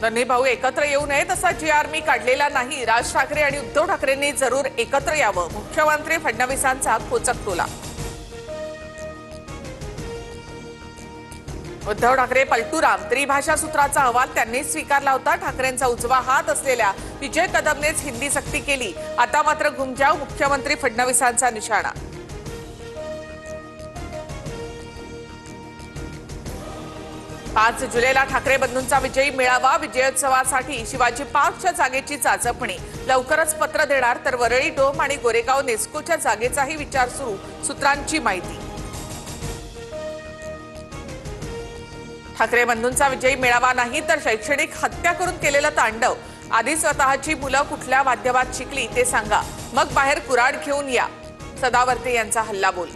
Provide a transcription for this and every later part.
दोन्ही भाऊ एकत्र येऊ नयेत असा जी.आर. मी काढलेला नाही. राज ठाकरे आणि उद्धव ठाकरेंनी जरूर एकत्र यावं. मुख्यमंत्री फडणवीसांचा खोचक टोला. उद्धव ठाकरे पलटूराम. त्रिभाषा सूत्राचा अहवाल त्यांनी स्वीकारला होता. ठाकरेंचा उजवा हात असलेल्या विजय कदमनेच हिंदी सक्ती केली. आता मात्र घुमजाव. मुख्यमंत्री फडणवीसांचा निशाणा. 5 जुलैला ठाकरे बंधूंचा विजयी मेळावा. विजयोत्सवासाठी शिवाजी पार्कच्या जागेची चाचपणी. लवकरच पत्र देणार. तर वरळी डोम आणि गोरेगाव नेस्कोच्या जागेचाही विचार सुरू. सूत्रांची माहिती. ठाकरे बंधूंचा विजयी मेळावा नाही तर शैक्षणिक हत्या करून केलेलं तांडव. आधी स्वतःची मुलं कुठल्या माध्यमात शिकली ते सांगा, मग बाहेर कुऱ्हाड घेऊन या. सदावर्ते यांचा हल्लाबोल.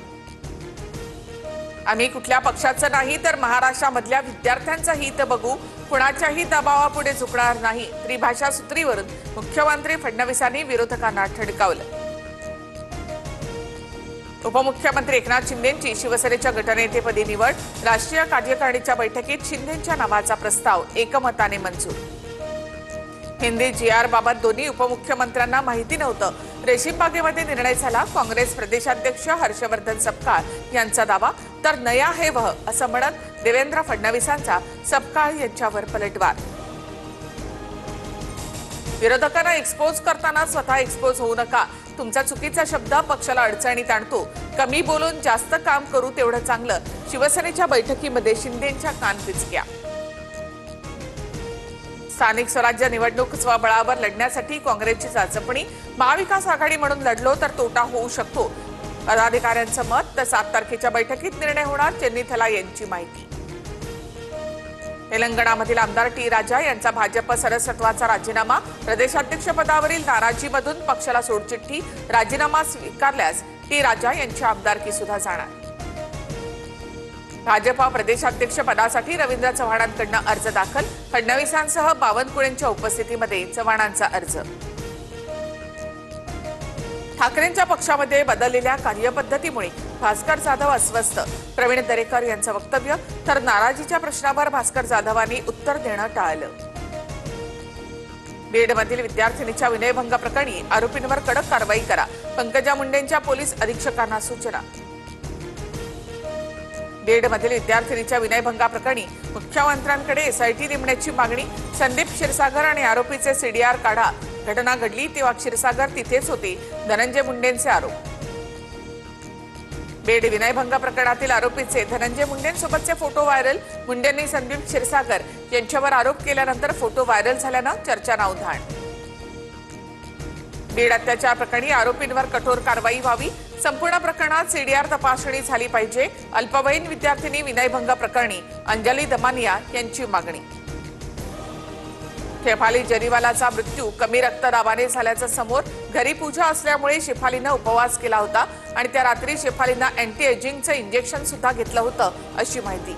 आम्ही कुठल्या पक्षाचं नाही तर महाराष्ट्रामधल्या विद्यार्थ्यांचं हित बघू. कुणाच्याही दबावापुढे झुकणार नाही. त्रिभाषा सूत्रीवरून मुख्यमंत्री फडणवीसांनी विरोधकांना ठणकावलं. उपमुख्यमंत्री एकनाथ शिंदेंची शिवसेनेच्या गटनेतेपदी निवड. राष्ट्रीय कार्यकारिणीच्या बैठकीत शिंदेंच्या नावाचा प्रस्ताव एकमताने मंजूर. हिंदी जी.आर. बाबत दोन्ही उपमुख्यमंत्र्यांना माहिती नव्हतं. रेशीमबागेमध्ये निर्णय झाला. काँग्रेस प्रदेशाध्यक्ष हर्षवर्धन सपकाळ यांचा दावा. तर नया है वह असं म्हणत देवेंद्र फडणवीसांचा सपकाळ यांच्यावर पलटवार. विरोधकांना एक्सपोज करताना स्वतः एक्सपोज होऊ नका. तुमचा चुकीचा शब्द पक्षाला अडचणीत आणतो. कमी बोलून जास्त काम करू तेवढं चांगलं. शिवसेनेच्या बैठकीमध्ये शिंदेंच्या कानपिचक्या. स्थानिक स्वराज्य निवडणूक स्वबळावर लढण्यासाठी काँग्रेसची चाचपणी. महाविकास आघाडी म्हणून लढलो तर तोटा होऊ शकतो. पदाधिकाऱ्यांचं मत. तर 7 तारखेच्या बैठकीत निर्णय होणार. चेन्नीथला यांची माहिती. तेलंगणामधील आमदार टी राजा यांचा भाजप सदस्यत्वाचा राजीनामा. प्रदेशाध्यक्षपदावरील नाराजीमधून पक्षाला सोडचिठ्ठी. राजीनामा स्वीकारल्यास टी राजा यांची आमदारकी सुद्धा जाणार. भाजपा प्रदेशाध्यक्ष पदासाठी रवींद्र चव्हाणांकडून अर्ज दाखल. फडणवीसांसह बावनकुळेंच्या उपस्थितीमध्ये चव्हाणांचा अर्ज. ठाकरेंच्या पक्षामध्ये बदललेल्या कार्यपद्धतीमुळे भास्कर जाधव अस्वस्थ. प्रवीण दरेकर यांचं वक्तव्य. तर नाराजीच्या प्रश्नावर भास्कर जाधवांनी उत्तर देणं टाळलं. बीडमधील विद्यार्थिनीच्या विनयभंग प्रकरणी आरोपींवर कडक कारवाई करा. पंकजा मुंडेंच्या पोलीस अधीक्षकांना सूचना. बीडमधील विद्यार्थिनीच्या विनयभंगाप्रकरणी मुख्यमंत्र्यांकडे एसआयटी नेमण्याची मागणी. संदीप क्षीरसागर आणि आरोपीचे सीडीआर काढा. घटना घडली तेव्हा क्षीरसागर तिथेच होते. धनंजय मुंडेंचे आरोप. बीड विनयभंग प्रकरणातील आरोपीचे धनंजय मुंडेंसोबतचे फोटो व्हायरल. मुंडेंनी संदीप क्षीरसागर यांच्यावर आरोप केल्यानंतर फोटो व्हायरल झाल्यानं चर्चांना उधाण. बीड अत्याचार प्रकरणी आरोपींवर कठोर कारवाई व्हावी. संपूर्ण प्रकरणात सीडीआर तपासणी झाली पाहिजे. अल्पवयीन विद्यार्थिनी विनयभंग प्रकरणी अंजली दमानिया यांची मागणी. शेफाली जरीवालाचा मृत्यू कमी रक्तदाबाने झाल्याचं समोर. घरी पूजा असल्यामुळे शेफालीनं उपवास केला होता आणि त्या रात्री शेफालीनं अँटी एजिंगचं इंजेक्शन सुद्धा घेतलं होतं अशी माहिती.